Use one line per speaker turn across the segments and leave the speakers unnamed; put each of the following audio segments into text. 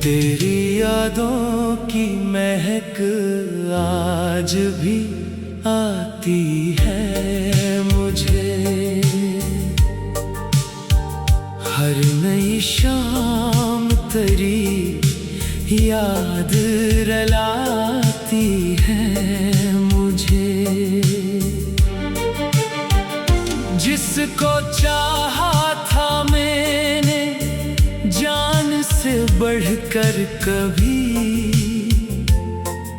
तेरी यादों की महक आज भी आती है मुझे। हर नई शाम तेरी याद रलाती है मुझे। जिसको चाहा था मैंने जान से बढ़कर कभी,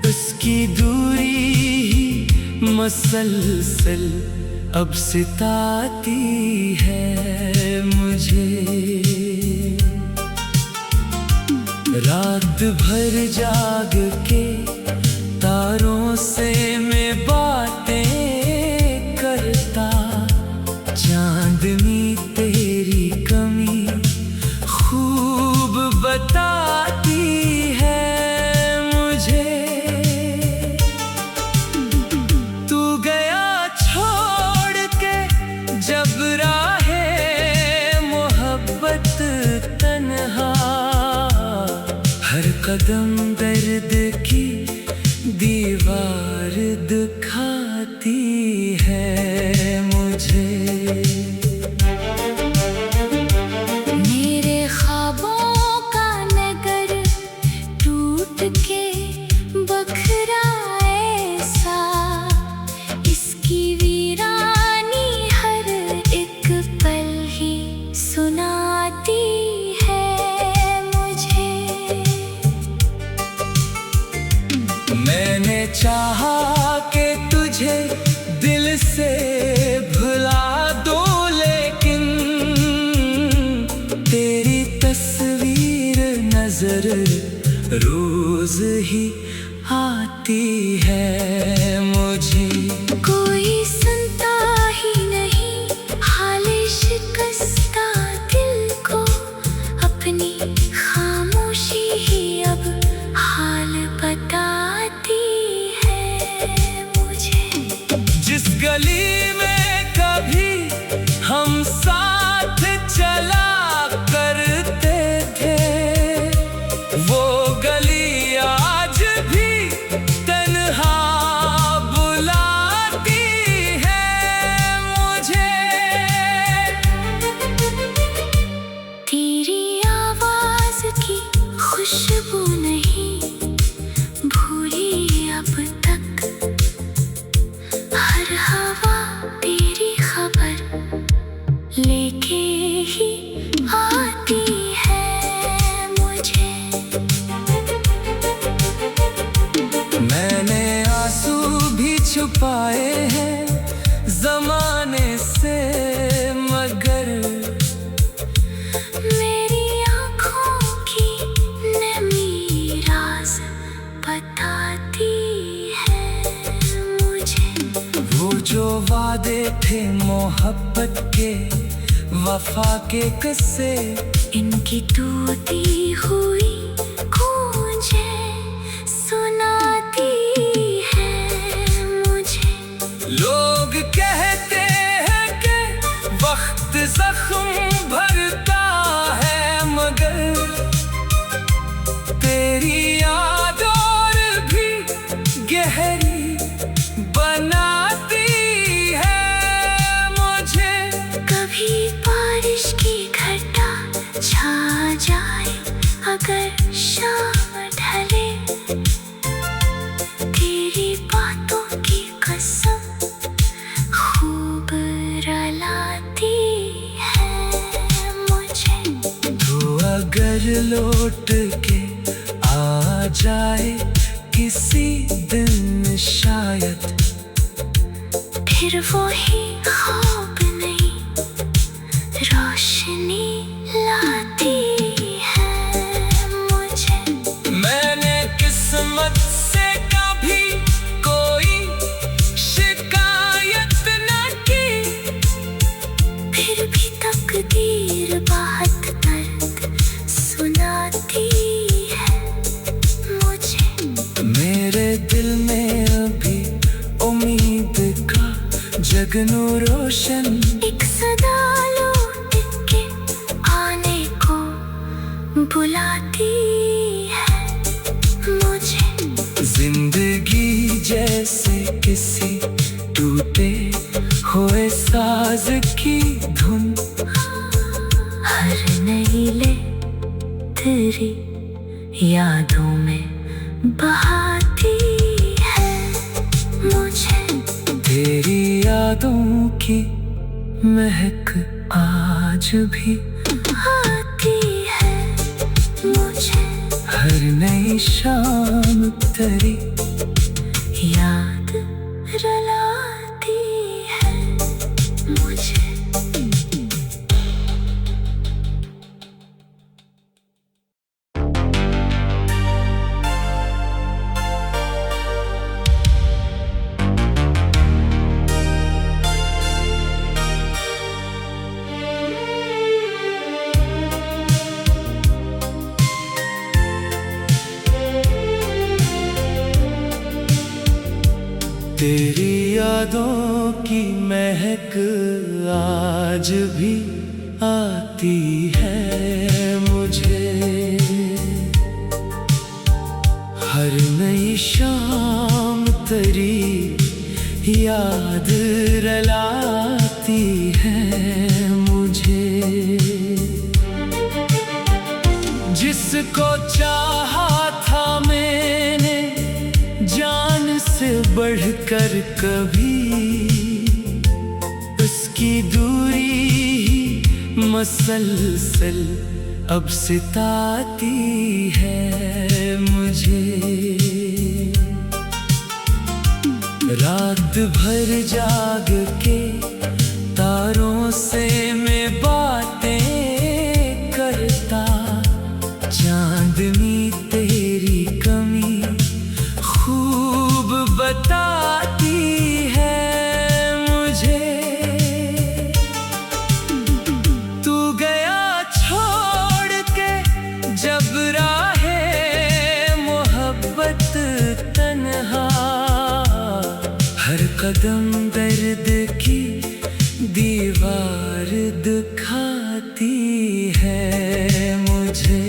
उसकी दूरी ही मसलसल अब सताती है मुझे। रात भर जाग के तारों से मैं बातें करता, चांदनी तेरी कमी खूब बताती है मुझे। तू गया छोड़ के जब राहे मोहब्बत तन्हा, हर कदम दर्द की दीवार दिखाती है मुझे।
मेरे ख्वाबों का नगर टूट के बखरा ऐसा, इसकी वीरानी हर एक पल ही सुनाती है मुझे।
मैंने चाहा कि तुझे दिल से भुला दो, लेकिन तेरी तस्वीर नजर रोज ही आती है मुझे।
कोई सुनता ही नहीं हाले शिकस्ता दिल को, अपनी खामोशी ही अब हाल बताती है मुझे।
जिस गली में कभी हम साथ चला करते थे, वो गली आज भी तन्हा बुलाती है मुझे।
तेरी आवाज की खुशबू नहीं भूली अब तक, हर हवा तेरी खबर लेके ही आती है मुझे।
मैंने आंसू भी छुपाए हैं जमाने से, मगर
मेरी आँखों की नमी राज बताती है मुझे।
वो जो वादे थे मोहब्बत के, वफा के किस्से,
इनकी टूटी हुई गूंजे सुनाती है मुझे।
लोग कहते हैं कि वक्त जख्म भरता है, मगर तेरी याद और भी गहरी बनाती है मुझे।
कभी बारिश की घटा छा जाए, अगर शाम ढले, तेरी बातों की कसम खूब रलाती है मुझे।
तो अगर लौट के आ जाए किसी दिन शायद,
फिर वो ही ख्वाब नहीं रोशनी लाती है मुझे।
मैंने किस्मत से कभी कोई शिकायत न की,
फिर भी तकदीर बात दर्द सुनाती है मुझे।
मेरे दिल में अभी उम्मीद का जगनू रोशन
एक सदा लौट के आने को बुलाती
किसी टूटे हुए साज की धुन।
हर नई ले तेरी यादों में बहाती है मुझे।
तेरी यादों की महक आज भी
आती है मुझे।
हर नई शाम तेरी
याद रुलाती है मुझे।
तेरी यादों की महक आज भी आती है मुझे। हर नई शाम तेरी याद रुलाती है मुझे। जिसको चाहा था मैंने जान से बढ़कर कभी, उसकी दूरी ही मसलसल अब सताती है मुझे। रात भर जाग के तारों से मैं बातें करता, चांदनी तेरी कमी खूब बताती है मुझे। तू गया छोड़ के जब राहे मोहब्बत तन्हा, हर कदम दर्द की दीवार दिखाती है मुझे।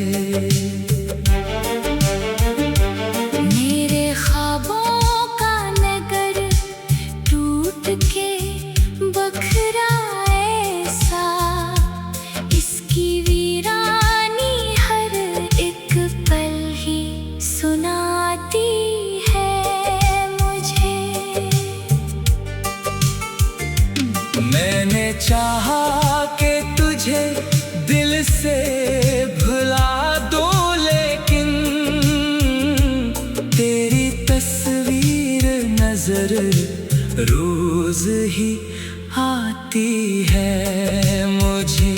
मेरे ख्वाबों का नगर टूट के बखरा ऐसा, इसकी वीरानी हर एक पल ही सुनाती है मुझे।
मैंने चाहा कि तुझे दिल से भुला दो, लेकिन तेरी तस्वीर नजर रोज ही आती है मुझे।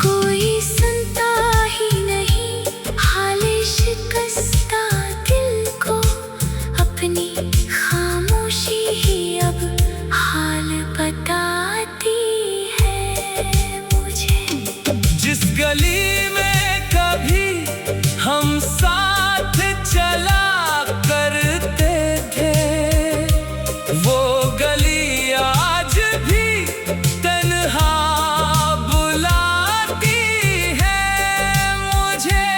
कोई सुनता ही नहीं हाले शिकस्ता दिल को, अपनी खामोशी ही अब हाल बताती है मुझे।
जिस गली में कभी हम साथ चला करते थे, वो गली आज भी तन्हा बुलाती है मुझे।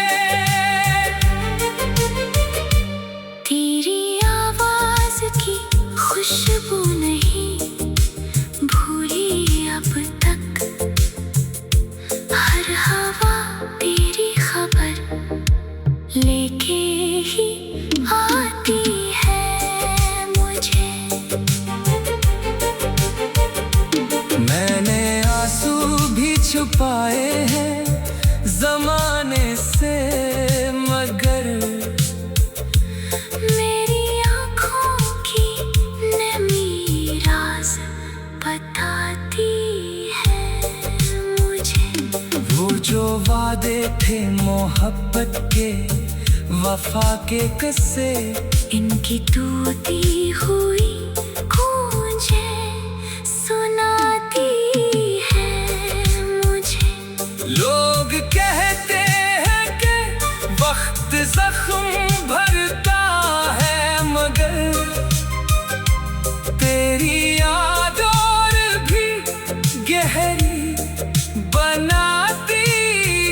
तेरी आवाज की खुशबू नहीं भूली अब तक, हर हवा तेरी खबर लेके ही आती है मुझे।
मैंने आंसू भी छुपाए हैं जमाने से, मगर
मेरी आँखों की नमी राज बताती है मुझे।
वो जो वादे थे मोहब्बत के, वफा के किस्से,
इनकी टूटी हुई गूंजे सुनाती है मुझे।
लोग कहते हैं कि वक्त जख्म भरता है, मगर तेरी याद और भी गहरी बनाती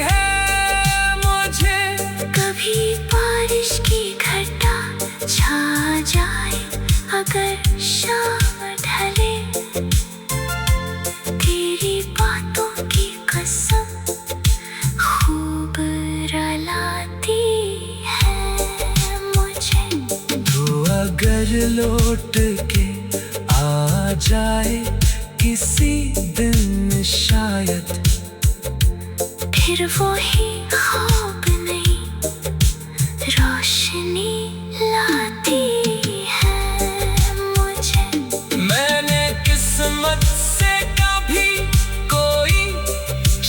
है मुझे।
कभी बारिश की घटा छा जाए अगर
लौट के आ जाए किसी दिन शायद,
फिर वही ख्वाब नहीं रोशनी लाती है मुझे।
मैंने किस्मत से कभी कोई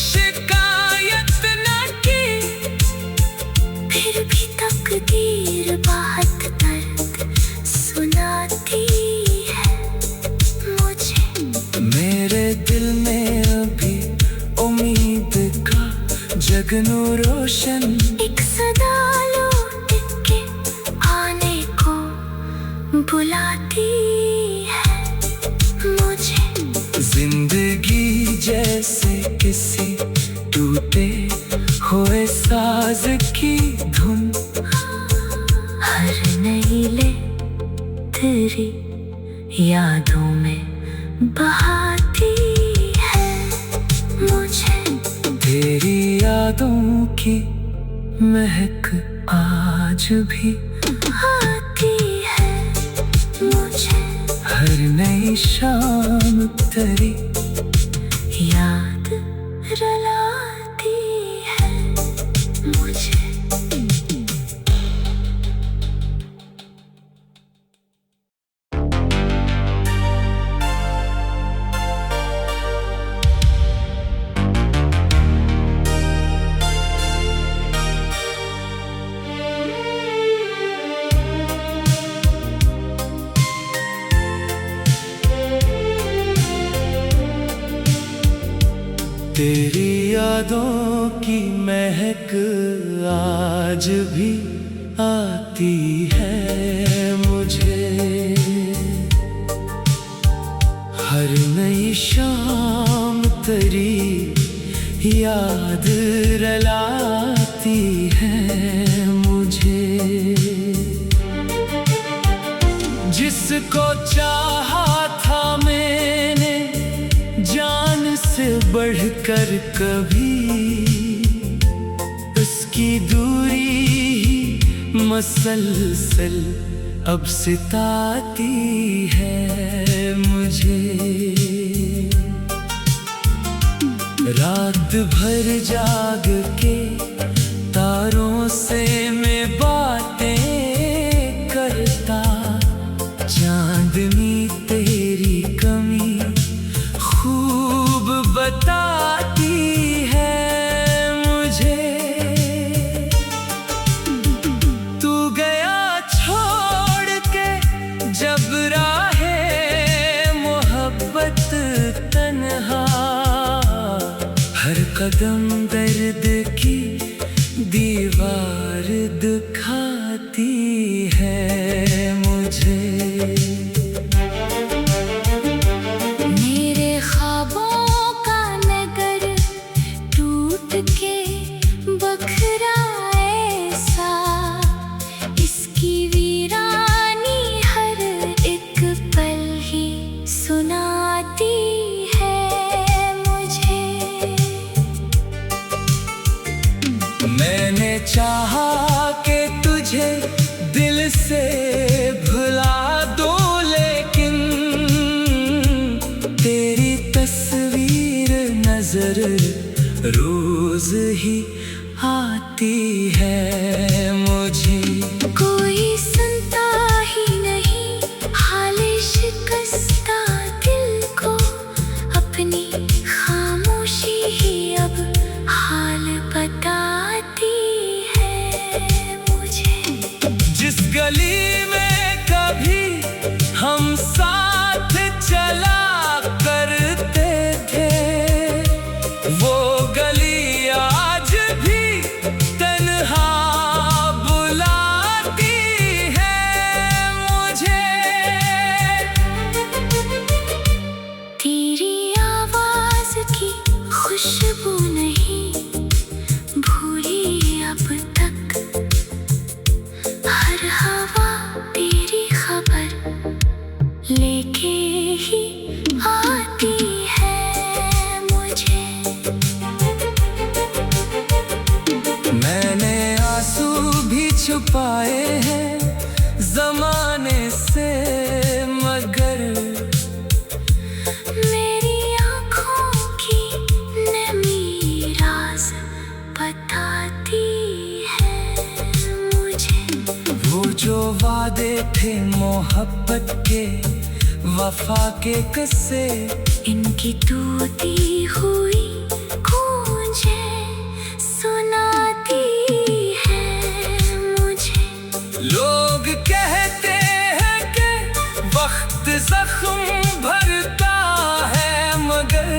शिकायत न की,
फिर भी तकदीर बहुत दर्द सुनाती है मुझे।
मेरे दिल में अभी उम्मीद का जगनू रोशन
एक सदा लौट के आने को बुलाती है मुझे।
जिंदगी जैसे किसी टूटे हुए साज की धुन,
हर नई ले तेरी यादों में बहाती है मुझे।
तेरी यादों की महक आज भी
आती है मुझे।
हर नई शाम तेरी
याद रुलाती है मुझे।
तेरी यादों की महक आज भी आती है मुझे। हर नई शाम तेरी याद रुलाती है मुझे। जिसको चाहा था मैंने जान से बढ़कर कभी, उसकी दूरी ही मसलसल अब सताती है मुझे। रात भर जाग के तारों से मैं बातें करता, चांदनी तेरी कमी खूब बताती है मुझे। तू गया छोड़ के जब राहे मोहब्बत तन्हा, हर कदम दर्द की दीवार दिखाती है मुझे। मैंने चाहा कि तुझे दिल से भुला दो, लेकिन तेरी तस्वीर नजर रोज ही आती है मुझे।
कोई सुनता ही नहीं हाले शिकस्ता दिल को, अपनी खामोशी ही अब हाल बताती है मुझे।
जिस गली में कभी हम साथ चला करते थे, वो गली आज भी तन्हा बुलाती है मुझे।
तेरी आवाज की खुशबू नहीं भूली अब तक, हर हवा तेरी खबर लेके ही आती है मुझे।
थे मोहब्बत के, वफा के किस्से।
इनकी टूटी हुई गूंजें सुनाती है मुझे।
लोग कहते हैं कि वक्त जख्म भरता है, मगर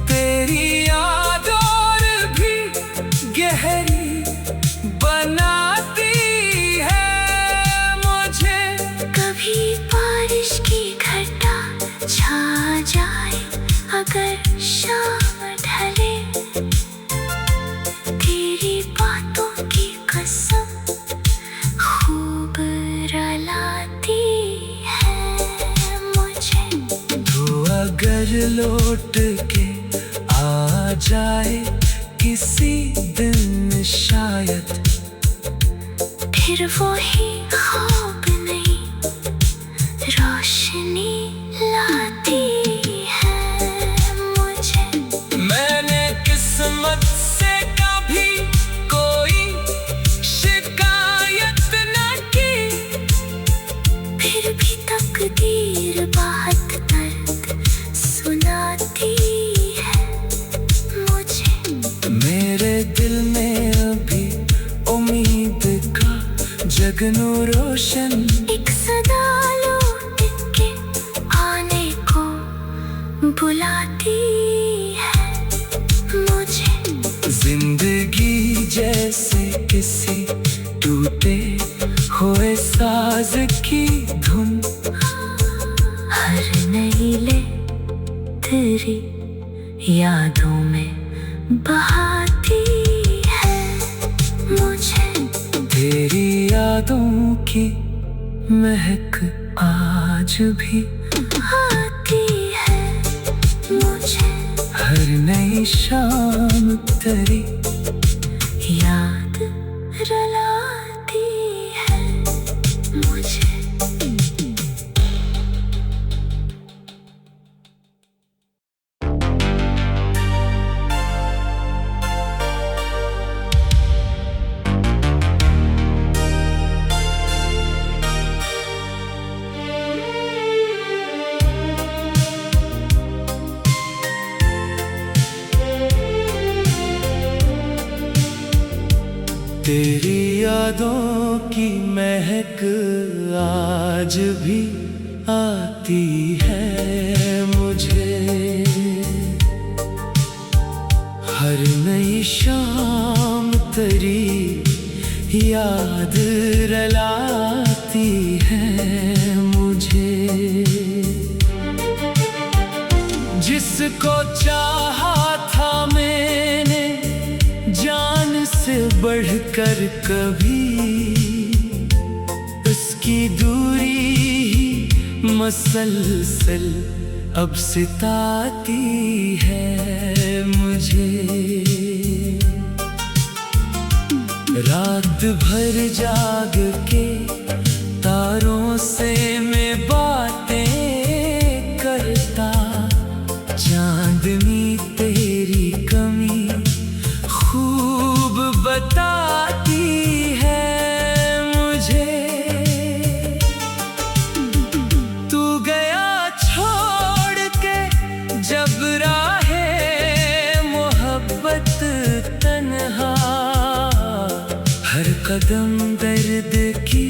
तेरी याद और भी गहरी बनाती है मुझे।
कभी बारिश की घटा छा जाए, अगर शाम ढले, तेरी बातों की कसम खूब रुलाती है मुझे।
तो अगर लौट के आ जाए किसी दिन शायद,
फिर वो ही ख्वाब नहीं रोशनी लाती है मुझे।
मैंने किस्मत से कभी कोई शिकायत न की,
फिर भी तकदीर बहुत दर्द सुनाती है मुझे।
मेरे दिल में अभी उम्मीद का जगनू रोशन
एक सदा लौट के आने को बुलाती है मुझे।
जिंदगी जैसे किसी टूटे हुए साज की धुन,
हर नईले तेरी यादों में बहाती है मुझे।
तेरी यादों की महक आज भी
आती है मुझे।
हर नई शाम तेरी
याद रुलाती है मुझे।
तेरी यादों की महक आज भी आती है मुझे। हर नई शाम तेरी याद रुलाती है मुझे। जिसको चाहा था मैंने जान से बढ़कर कभी, उसकी दूरी ही मसलसल अब सताती है मुझे। रात भर जाग के तारों से मैं बातें करता, चांदनी तेरी कमी खूब बताती है मुझे। तू गया छोड़ के जब राहे मोहब्बत तन्हा, हर कदम दर्द की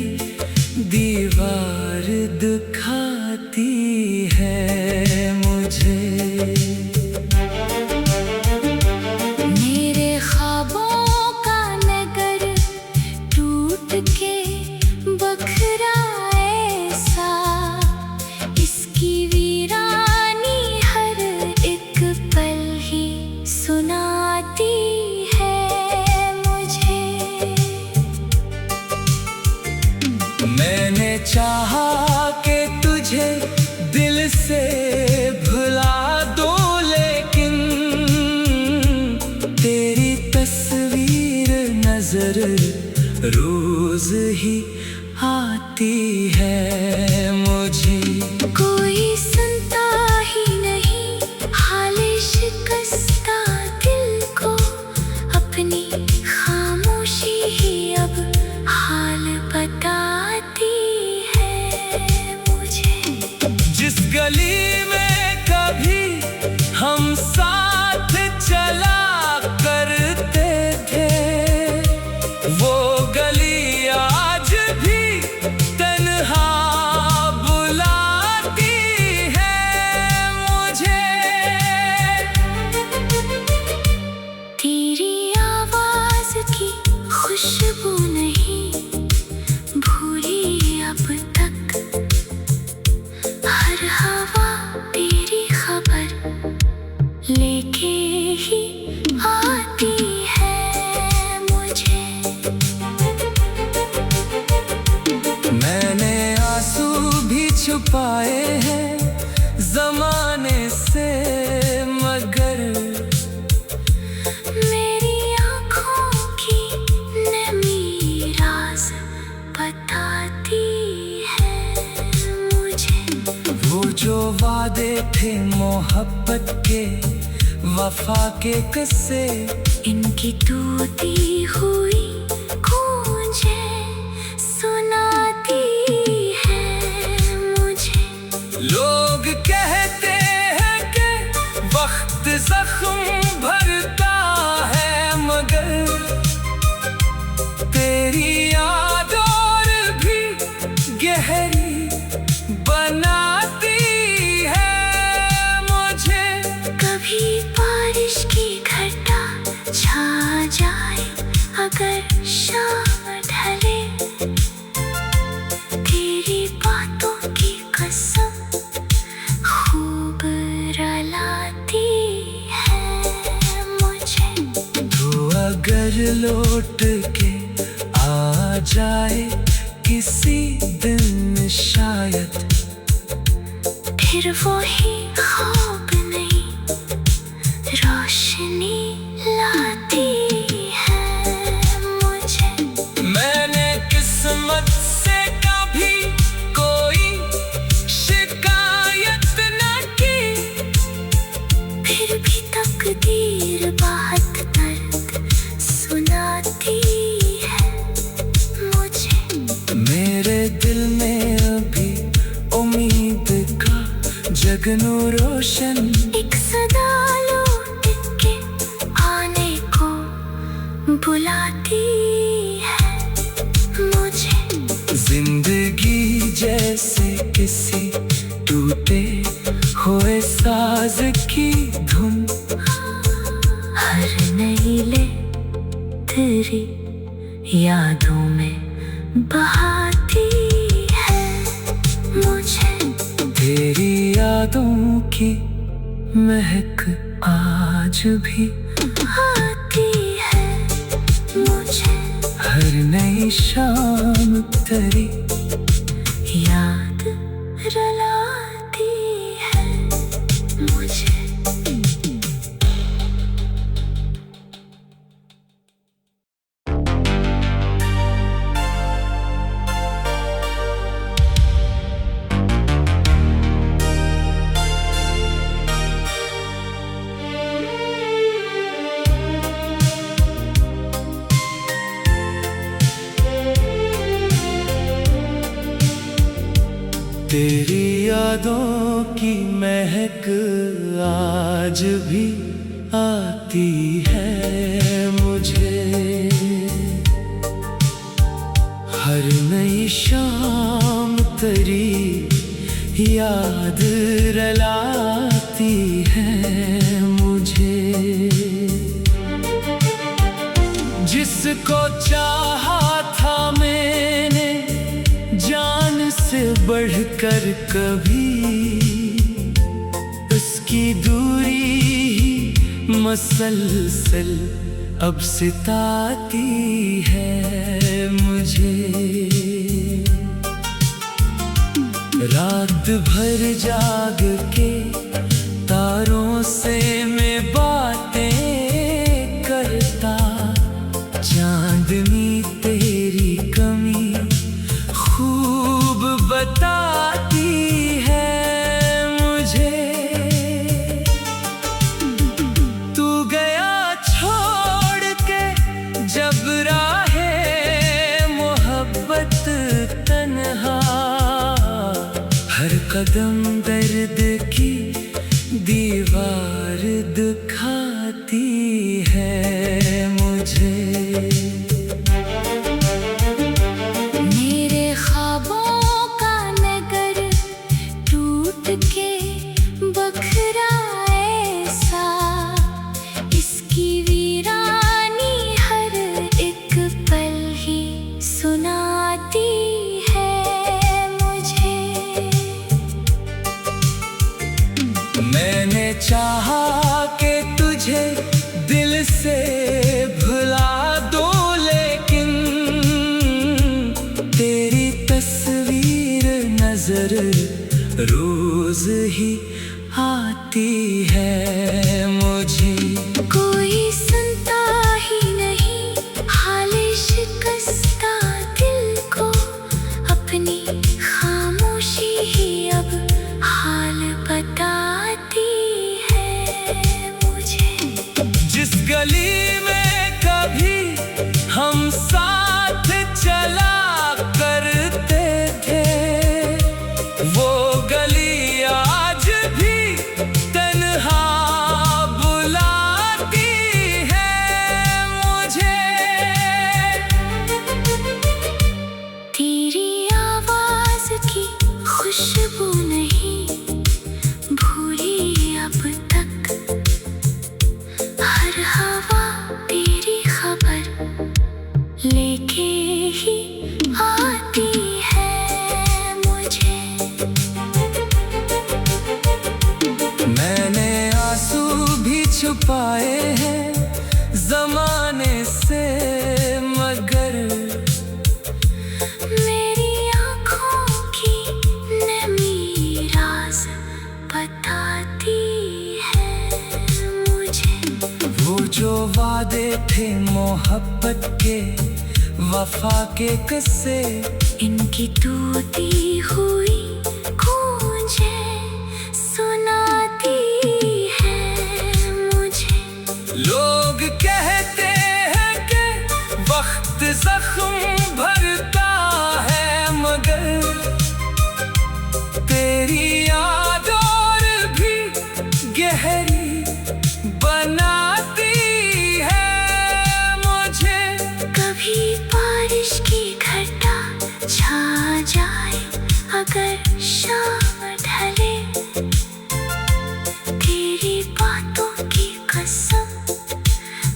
दीवार दिखाती है मुझे।
मेरे ख्वाबों का नगर टूट के बखरा ऐसा, इसकी वीरानी हर एक पल ही सुनाती है मुझे।
मैंने चाहा कि तुझे दिल से भुला दो, लेकिन तेरी तस्वीर नजर रोज ही आती है मुझे।
कोई सुनता ही नहीं हाल शिकस्ता दिल को, अपनी खामोशी ही अब हाल बता
साथ चला करते थे। वो गली आज भी तन्हा बुलाती है मुझे।
तेरी आवाज की खुशबू नहीं भूली अब तक, हर हवा तेरी खबर लेके ही आती है मुझे।
मैंने आंसू भी छुपाए हैं जमाने से, मगर
मेरी आँखों की नमी राज बताती है मुझे।
वो जो वादे थे मोहब्बत के, वफा के किस्से,
इनकी टूटी हुई गूंजे सुनाती है मुझे।
लोग कहते हैं कि वक्त जख्म भरता है, मगर तेरी याद और भी गहरी बनाती है मुझे।
कभी बारिश की घटा छा जाए, अगर शाम ढले, तेरी बातों की कसम खूब रुलाती है मुझे।
तो अगर लौट के आ जाए किसी दिन शायद,
फिर वो ही ख्वाब नहीं रोशनी लाती है मुझे।
मैंने किस्मत से कभी कोई शिकायत न की,
फिर भी तकदीर बहुत दर्द सुनाती है मुझे।
मेरे दिल में अभी उम्मीद का जगनू रोशन
एक सदा लौट के आने को बुलाती है मुझे।
जिंदगी जैसे किसी टूटे हुए साज की धुन,
हर नई ले तेरी यादों में बहाती है मुझे।
तेरी यादों की महक आज भी
आती है मुझे।
हर नई शाम तेरी
याद रुलाती है मुझे।
तेरी यादों की महक आज भी आती है मुझे। हर नई शाम तेरी याद रुलाती है मुझे। जिसको चाहा था मैंने जान से बढ़कर कभी, उसकी दूरी ही मसलसल अब सताती है मुझे। रात भर जाग के तारों से मैं बातें करता, चांदनी तेरी कमी खूब बताती है मुझे। तू गया छोड़ के जब राहे मोहब्बत तन्हा, हर कदम दर्द की दीवार दिखाती है मुझे।
मेरे ख्वाबों का नगर टूट के बखराए सा, इसकी वीरानी हर एक पल ही सुनाती है मुझे।
मैंने चाहा कि तुझे दिल से भुला दो, लेकिन तेरी तस्वीर नजर रोज ही आती है मुझे।
कोई सुनता ही नहीं हाल शिकस्ता दिल को, अपनी खामोशी ही अब हाल बताती है मुझे।
जिस गली में कभी हम साथ चला करते थे, वो गली आज भी तन्हा बुलाती है मुझे।
तेरी आवाज की खुशबू नहीं भूली अब तक, हर हवा तेरी खबर लेके ही आती है मुझे।
मैंने आंसू भी छुपाए हैं जमाने से, मगर
मेरी आँखों की नमी राज बताती है मुझे।
वो जो वादे थे मोहब्बत के, वफा के किस्से,
इनकी टूटी हुई गूंजे सुनाती है मुझे।
लोग कहते हैं कि वक्त जख्म भरता है, मगर तेरी याद और भी गहरी बनाती है मुझे।
कभी बारिश की घटा छा जाए, अगर शाम ढले, तेरी बातों की कसम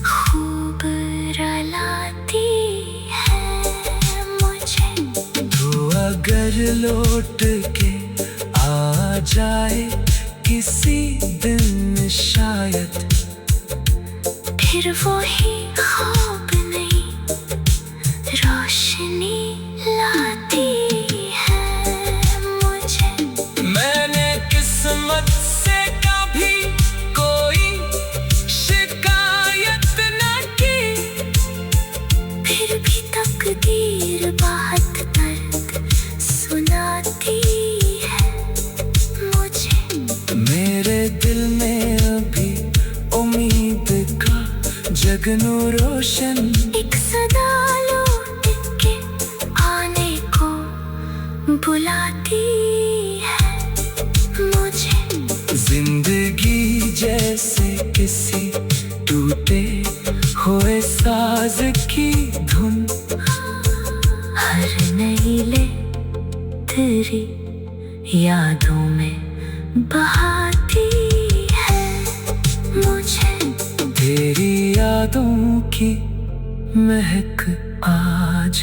खूब रुलाती है मुझे।
तो अगर लौट के आ जाए किसी दिन शायद,
फिर वो ही ख्वाब नहीं रोशनी लाती है मुझे।
मैंने किस्मत से कभी कोई शिकायत न की,
फिर भी तकदीर बहुत दर्द सुनाती है मुझे।
मेरे दिल में अभी उम्मीद का जगनू रोशन
एक सदा लौट के आने को बुलाती है मुझे।
जिंदगी जैसे किसी टूटे हुए साज की धुन,
हर नईले तेरी यादों में बहाती है मुझे।
तेरी यादों की महक आज